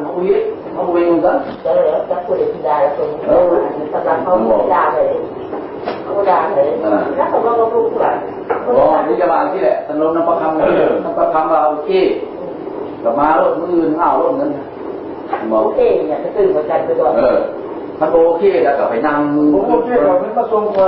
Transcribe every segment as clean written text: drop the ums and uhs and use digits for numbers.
เขาเลี้ยเขาเองกันก็เลยจะพูดถึงได้แล้วตรงนี้สำหรับเขาด่าเลยเขาด่าเลยแล้วเขาก็รู้ว่าอ๋อนี่จะบางที่แหละถนนน้ำประคำน้ำประคำเราโอเคกลับมารถมืออื่นเอารถเงินโอเคเนี่ยจะตื่นมาจันไปก่อนถ้าโอเคแล้วก็ไปนั่งโอเคเราเป็นมาส่งไป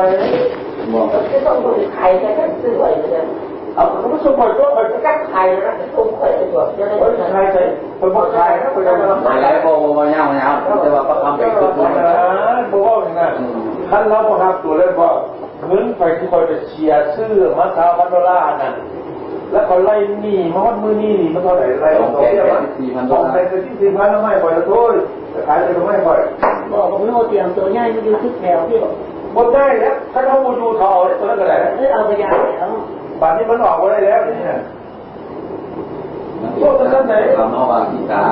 มองจะต้องดูใครจะได้ซื้อไว้เลยเอาเขาไม่ส่งไปก็ไปกักใครแล้วจะส่งไปตัวจะได้ใครใช่คนบอกใครนะคนจะมาอะไรโบมาเงาแต่ว่าประคำไปคือบอกว่าอย่างนั้นท่านเราประคำตัวเล่นว่าเงินไปที่คอยไปเชียร์ซื้อมาเท้า$1,000น่ะแล้วเขาไล่หนีมาวัดมือนี่มันเท่าไหร่ไล่ของแก$4,000ไปที่4,000แล้วไม่ปล่อยแล้วโทษจะขายเลยไม่ปล่อยบอกผมโน่เตรียมตัวง่ายมันอยู่ทุกแถวที่หมดได้แล้วถ้าเขาบูดูเขาเอาตัวนั้นก็ได้เอาไปยาแล้วบัตรนี้มันออกมาได้แล้วเนี่ยโทษท่านไหนทำเอาบางทีตา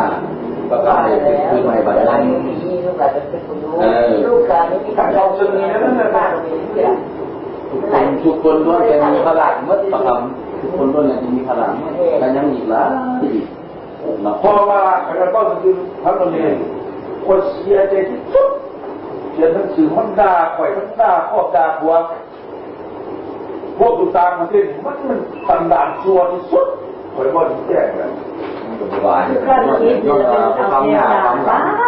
ประกาศเป็นคือใหม่บัตรนั้นลูกการจะเป็นคนรู้ลูกการไม่มีการเอาซึ่งนี้นั่นแหละทุกคนด้วยจะมีพลังมัดประคำทุกคนด้วยจะมีพลังแต่ยังอีกละเพราะว่าเราก็คือทั้งนี้คนเสียใจที่สุดเสียทั้งสื่อมันด่าข่อยมันด่าครอบด่าหัวพวกตุตางมันมันตันด่านชัวที่สุดข่อยว่าแจ้งเลยคือการคิดเนี่ยเป็นเอาเนี่ย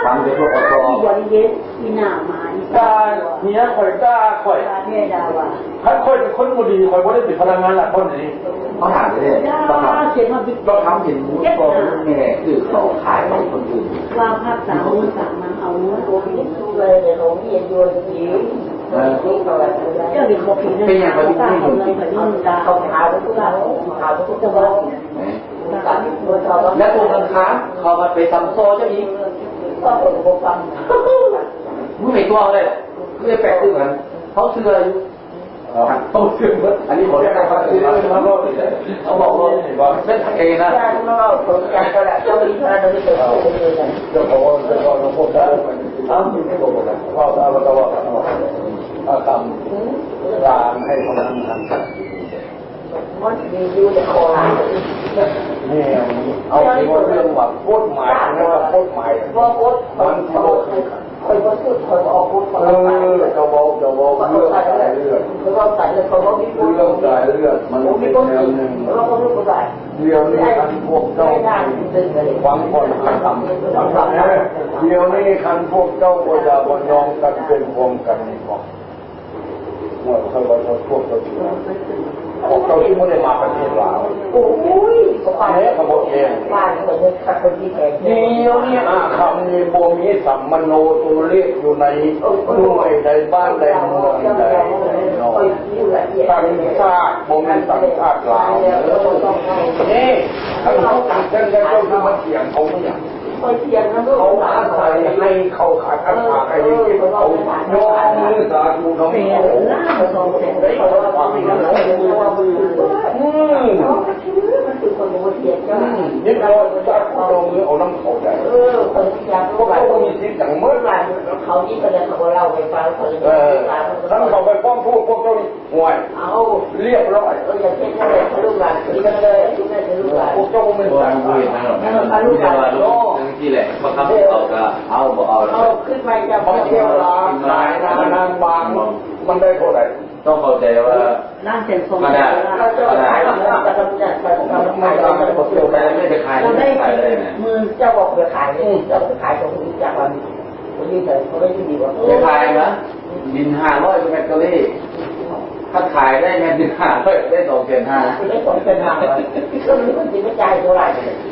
ทำเป็นพวกอตที่บริเวณที่หน้ามาการเนี่ยข่อยด่าข่อยเนี่ยด่าว่าถ้าข่อยเป็นคนบุรีข่อยว่าได้เป็นพลังงานหลักคนนี้เขาถามเลยเราทำเห็นมูสโตแม่คือเขาขายให้คนอื่นว่าภาพสาวสามมันเอาเนื้อตัวเห็นสู้เลยในโรงเรียนโยนยิ้มเจ้าเด็กบอกเป็นอย่างไรที่อยู่ในพยุ่งดาเขาขาวทุกอย่างขาวทุกตัวและตัวกันค้าเขามาไปซัมโซเจ้าอีกก็คนโบฟังมึงไม่ตัวเลยเพื่อแปลกตื่นเขาซื้ออะไรอยู่เขาซื้ออันนี้ผมเรียกว่าซื้อมาโลดเขาบอกโลดไม่ทำเองนะเราสนใจกันแหละเจ้าอีกนะเราไม่เคยพูดเลยเจ้าของเราพูดได้อ้าวไม่บอกเลยว่าเราต้องว่าทำร้านให้คนนั้นทำมันมีอยู่ในคอร้านนี่เอาที่ว่าเรื่องว่าโคตรหมายนะว่าโคตรหมายว่าโคตรมันโคตรเคยมาพูดเคยออกพูดเขาบอกเรื่องสายเลือดเขาบอกสายเลือดเขาบอกมีเรื่องสายเลือดมันเป็นแนวหนึ่งเราก็รู้ว่าเดี๋ยวนี้คันพวกเจ้าหวังคนทำเดี๋ยวนี้คันพวกเจ้าก็จะบนยองกันเป็นวงกันนี่บอกว่าเขาบอกพวกเจ้าพวกเราที่ไม่ได้มาประเทศลาวโอ้ยเขาเนี่ยเขาบอกเองบ้านเขาเนี่ยขัดคนที่แข็งเดียวเนี่ยคำนี้บ่มีสัมมโนตัวเลขอยู่ในหน่วยใดบ้านใดเมืองใดตั้งชาติบ่มีตั้งชาติลาวนี่ถ้าเขาตั้งเส้นได้ก็คือมาเถียงเขาไม่อย่างเขาอาศัยให้เขาขาดอาหารให้เขาโยนมือสาธุน้องเขานี่เราจะเอามือเอาน้ำเขาได้คนที่อยากรู้ว่าต้องมีสิ่งต่างเมื่อไรเขาที่ก็จะทำเราไปฟังคนทั้งเขาไปฟ้องพวกเจ้าห่วยเอาเรียบร้อยอย่างเช่นอะไรลูกหลานนี่กันเลยลูกหลานพวกเจ้าไม่ต่างกันลูกหลานที่แหละพอทำเอาก็เอาขึ้นไปจะพอเที่ยวร้านหลายนางบางมันได้เท่าไหร่ต้องเข้าใจว่าร่างเส้นทรงได้จะทำไม่ได้ไม่ได้ขายได้มือเจ้าบอกจะขายเจ้าจะขายของคุณจากวันนี้เฉยเขาไม่ดีกว่าจะขายนะบิน500เป็นแมกกาลี่ถ้าขายได้เงินบิน500ได้2,500ได้2,500ก็มีคนจีนไม่จ่ายเท่าไหร่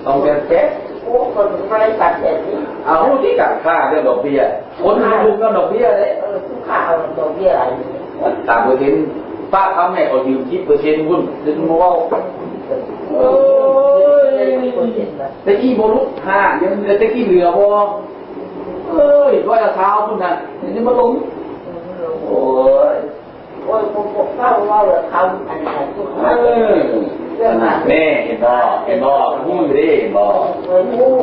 2,700โอ้คนไม่ได้ตัดเสร็จนี่เอาที่กัดค่าเรื่องดอกเบี้ยคนดูก็ดอกเบี้ยเลยทุกค่าเอาดอกเบี้ยอะไร3%ป้าทำให้เขายืม10%หุ้นดึงมาว่าแต่กี้โบลุกยังแต่กี้เหลือพอว่าจะเท้าคุณน่ะนี่มาลงโอ้ยผมเข้าว่าเราทำอันไหนทุกคนนี่เห็นบ่พูดดิเห็นบ่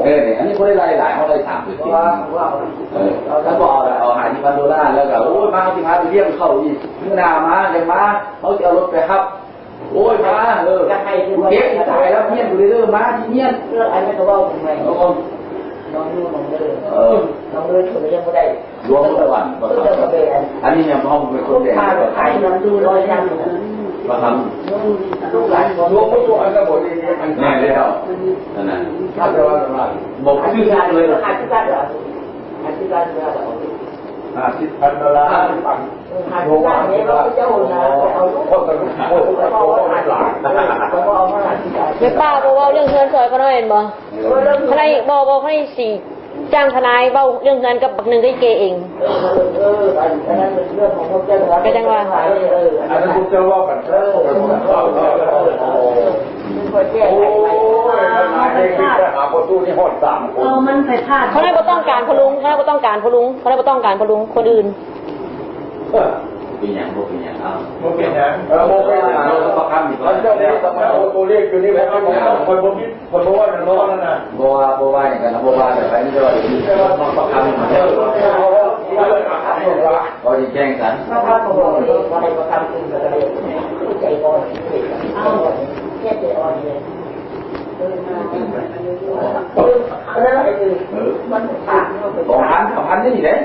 เนี่ยอันนี้เขาได้รายหลายเขาได้3%แล้วบอกเอาหา$1,000แล้วก็โอ้ยมาที่พาไปเลี้ยงเข้าอีกมื้อหน้ามาอย่างมาเขาจะเอารถไปครับโอ้ยมาเก็บไปแล้วเงี้ยดูเรื่อยมาที่เงี้ยอันนี้เขาบอกทำไม น้องนู่นน้องเลยน้องเลยคนยังไม่ได้รวมทุกวันอันนี้ยังห้องเป็นคนเด็กขายน้ำดูร้อยน้ำมาทำลูกหลานรวมตัวอันก็บดีแน่แล้วนั่นน่ะบอกชื่อเลยขายที่บ้านเหรอขายที่บ้านเหรอ$50,000ปังโอ้โหเนี่ยเราเจ้านะเอาลูกเขาจะเอาหลานเขาเอามาหลานที่บ้านไม่ป้าบอกว่าเรื่องเงินซอยก็ได้เห็นบ่ทนายบอกให้สี่จ้างทนายเบ้าเรื่องเงินกับบักหนึ่งก็เกเองอันนั้นเป็นเรื่องของพวกเจ้าก็จังว่าอันนั้นพวกเจ้าว่ากันโอ้ยทนายได้คิดแต่หาประตูนี่ฮอด3 คนมันไปพลาดเขาได้บ่ต้องการพลุงเขาได้บ่ต้องการพลุงเขาได้บ่ต้องการพลุงคนอื่นเป็นอย่างพวกเป็นอย่างอ้าวโมเป็นอย่างโมเป็นอย่างเราต้องประคำอีกแล้วเจ้าเนี่ยทำไมโอตัวเลขอยู่นี่ผมไม่รู้คนผมคิดคนบอกว่ามันร้อนนั่นน่ะบัวอย่างกันนะบัวแบบไหนนี่ก็ว่าดีต้องประคำมาเราจะแจ้งสันถ้าเขาบอกว่าให้ประคำจริงเลยใจอ่อนแค่ใจอ่อนเลยแล้วไอ้มันขาด2,000นี่เด้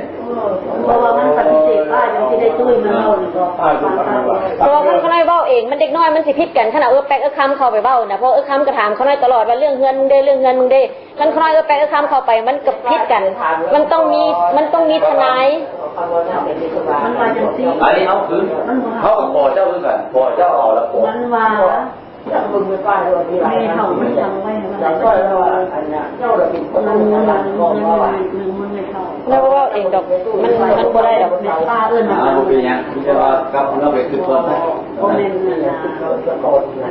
เพราะว่ามันปฏิเสธได้ยังที่ได้ตุ้ยมันเล่าอีกก็เพราะว่ามันเขาได้เบ้าเองมันเด็กน้อยมันสิผิดกันขนาดแป๊กคำเข้าไปเบ้านะเพราะคำกระถามเขาน้อยตลอดว่าเรื่องเงินมึงได้เรื่องเงินมึงได้กันเขาน้อยแป๊กคำเข้าไปมันกับผิดกันมันต้องมีทนายมันมาจังซี่อันนี้เขาคือเขาพอเจ้าคือกันพอเจ้าเอาแล้วมันว่าจะมึงไม่ป้ายด้วยที่ไรนะไม่ทำไว้จะช่วยเราอันนี้เจ้าเราเป็นคนนั้นหลังกองว่ามันไม่เข้าแล้วว่าเองดอกมันบ่ได้ดอกป้าเอิ้นนะบ่เป็นหยังแต่ว่ากับเราไปคือคนเพราะมัน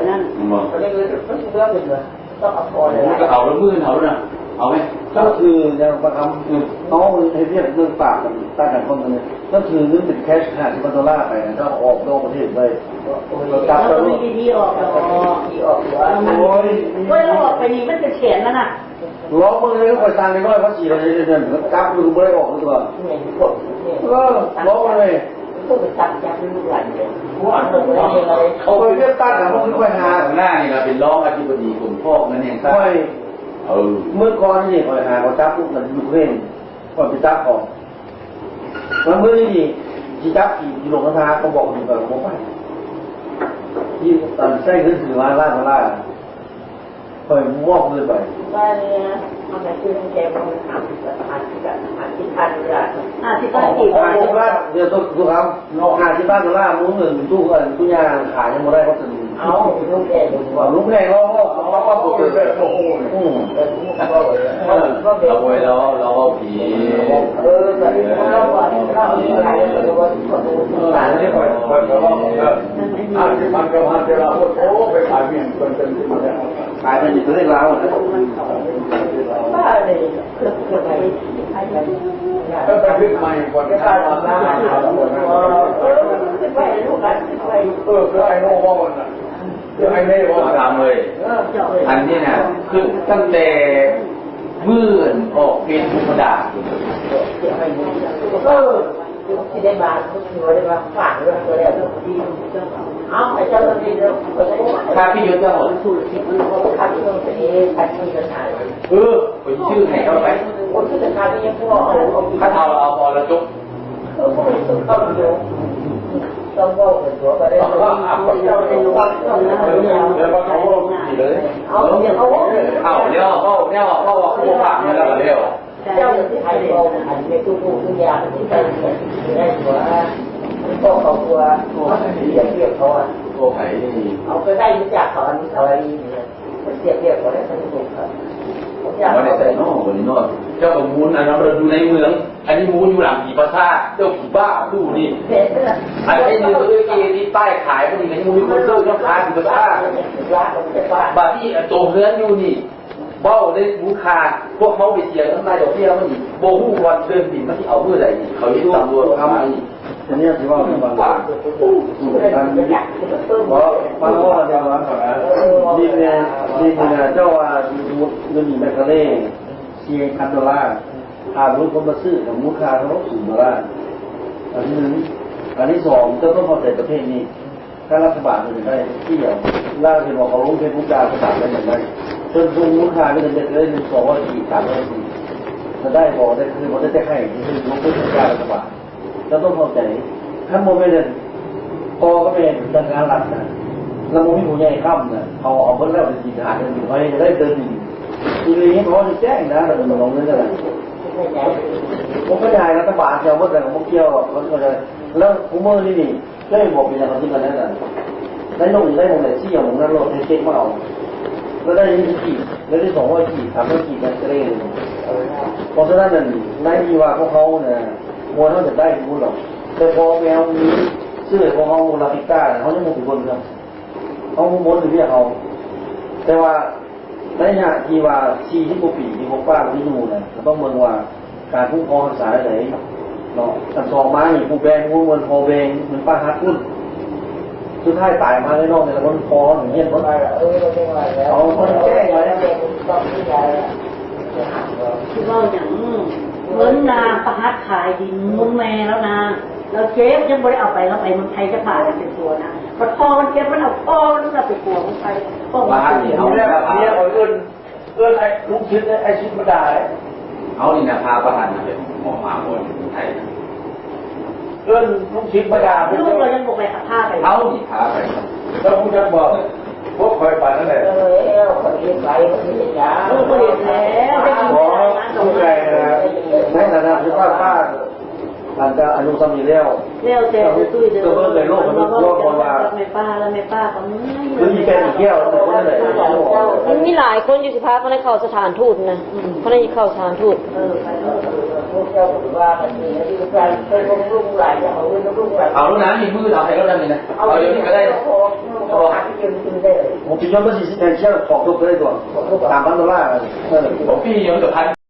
นั่นมันก็เลยมันเบื่อเป็นเลยต้องเอาพอเลยก็เอาแล้วมือเอาแล้วเอาไหมก็คือยังประคำเขาให้เรียกเรื่องปากกันตั้งกันคนนึงก็คือเรื่องเป็นแคช$50,000ไปถ้าออกนอกประเทศเลยจับตัวลูกที่ออกว่าเราออกไปนี่มันจะเฉียนแล้วน่ะล้อมือเลยก็คอยสร้างในร้อย400เดือนๆกลับมือไม่ได้ออกตัวล้อเลยก็ไปตัดจากลูกหลานเลยเขาไปเลือกตั้งนะมันค่อยหาหน้านี่เราเป็นรองอธิบดีกลุ่มพ่อเงินเองใช่เมื่อก่อนนี่คอยหาเขาจับพวกนั้นลูกเล่นก่อนไปจับออกแล้วเมื่อนี่ที่จับที่ลงกระทาเขาบอกอยู่แบบเขาไปที่ตอนใช้ขึ้นสื่อมาล่าคอยมอกเลยไปว่าเนี่ยมันจะคือแกมัน50,000เดี๋ยวทุกคำ$50,000มื้อหนึ่งทุกอย่างขายยังไม่ได้เขาจะเอาลูกแกดูว่าลูกแกเขาผมเป็นแบบโอ้โหเราไปเราผีแบบเราว่าเราขายเราว่าอันนี้คอยว่า50,000กับ1,000เวลาโอ้ไปขายเมียนคนเป็นที่มาแล้วขายเป็นอยู่ที่ลาวนะบ้าเลยคือไงก็ไปพิจารณาก่อนก็ได้ทำหน้าไปลูกกันไปคือไอ้โน่ว่ามันน่ะคือไอ้เน่ว่าตามเลยอันนี้นะคือตั้งแต่มื่นออกเป็นธรรมดาที่ได้มาทุกทีได้มาฝากเรื่องตัวแล้วทุกทีเอาไอ้เจ้าตัวนี้เราค่าพี่ยุทธ์ทั้งหมดสูตรที่มันเขาทำเรื่องนี้อาชีพกันหายไปชื่อไหนเข้าไปคนที่จะทำนี่พวกถ้าเอาพอแล้วจุ๊บพวกนี้สุดเข้าเดียวต้องว่าเป็นตัวก็ได้เราได้รู้ว่าต้องนะแล้วก็เขาเลยเอาเดี๋ยวเขาเดี๋ยวเขาบอกผู้ฝากเงินแล้วเดี๋ยวเจ้าที่ไทยเราอันนี้ทุกอย่างที่ไปได้ตัวก็เขาตัวเสียเรียบเขาอ่ะโอ้ไผ่เอาไปได้รู้จักเขาอันนี้อะไรเนี่ยเสียเรียบเขาได้สนุกครับไม่ได้ใส่นอกคนนี้นอกเจ้าของมูลอันนั้นเราดูในเมืองอันนี้มูลอยู่หลังผีประสาทเจ้าผีบ้าดูนี่อันนี้มือตัวกี้ที่ป้ายขายพอดีในมูลคนเจ้าต้องขายผีประสาทบาที่ตัวเฮือนอยู่นี่เบ้าได้มูคาพวกเขาไปเสียงน้ำลายดอกเบี้ยมันโบหูวันเดินดินมันที่เอาเมื่อไหร่เขายึดตำรวจทำไมอันนี้ถือว่าเป็นบางอย่างเพราะฟังว่าเดี๋ยวว่าดีเนี่ยเจ้าว่าเงินมีแบงก์เล่$4,000หาลูกคนมาซื้อของมูลค่าเขา$0อันนี้อันที่สองจะต้องพอใจประเทศนี้ถ้ารัฐบาลจะได้ที่อย่างล่าสุดบอกเขาลงเป็นผู้การประสานได้อย่างไรจนมูลค่าไม่ถึงจะได้1 2 4 3 4 จะได้บอกได้คือมันจะให้คือมันเป็นการรัฐบาลเราต้องเข้าใจถ้าโมไม่เดินพอก็เป็นดังงานหลักนะแล้วโมไม่หูใหญ่ข้ามนะเอาเพิ่นแล้วจะจีนหาเดินอยู่ให้ได้เดินทีนี้เพราะจะแจ้งนะเราจะลงเงินอะไรผมก็ได้รัฐบาลจะเอาเมื่อไหร่ผมเกี่ยวมันก็จะแล้วผมเมื่อนี่ได้บอกเป็นอย่างที่มันนั่นแหละได้ลงได้ลงไหนที่อย่างนั้นเราเช็คมาเอาแล้วได้ยี่กี่แล้วได้200กี่300กี่กันจะได้เพราะฉะนั้นนั่นที่ว่าพวกเขาเนี่ยมวลเขาจะได้รู้หรอกแต่พอแมวนี้ชื่อพอเขามูลนิธิเขาจะมุ่งถึงคนเดียวเขาม้วนถึงที่เขาแต่ว่าในขณะที่ว่าชีที่ปุปีที่พวกป้าที่ดูเนี่ยต้องเมืองว่าการคุ้มครองรักษาไหนเนาะตัดซองไม้ผู้แบงผู้เงินพอแบงเหมือนป้าฮัทพุ่นสุดท้ายตายมาในนอกเนี่ยมันพออย่างเงี้ยมันเอาคนแก้ไว้คิดว่าอย่างเหมือนนาประหัตขายดินมุ้งแม่แล้วนาแล้วเจ๊ยังไม่ได้เอาไปแล้วไปมันไทยจะบาดเป็นตัวนะพอพ่อมันเก็บมันเอาพ่อมันเราไปกลัวมันไปพ่อมันเอาเนี่ยเอื้อนไอ้ลุงชิดไอ้ชิดมาได้เอานี่นะพาประธานมาเป็นหมอมาบนไทยเอื้อนลุงชิดมาได้ลูกเรายังบอกไปขับผ้าไปเอาดิพาไปแล้วคุณจะบอกพวกคอยไปนั่นแหละคนเรียนไปคนเรียนยาลูกเรียนแล้วได้กินได้ทุกใจนะในฐานะที่ป้ามันจะอนุสมีแล้วเลี้ยวเจ๊ตุ้ยเดินเลยลูกมันก็ว่าไม่ป้าแล้วไม่ป้าก็ไม่คือมีแค่แก้วแต่คนเลยมันมีหลายคนอยู่สิพาเขาได้เข้าสถานทูตนะเขาได้เข้าสถานทูตพวกเจ้าบอกว่ามันมีที่การเป็นรุ่งหลายอย่างเอารุ่งหลายเอาลูกน้ำมีมือเราให้รถน้ำนี่นะเอาเดี๋ยวนี้ก็ได้ผมพิจารณา40,000เชี่ยวของทุกได้ตัว$3,000ผมพี่ยังเกือบ1,000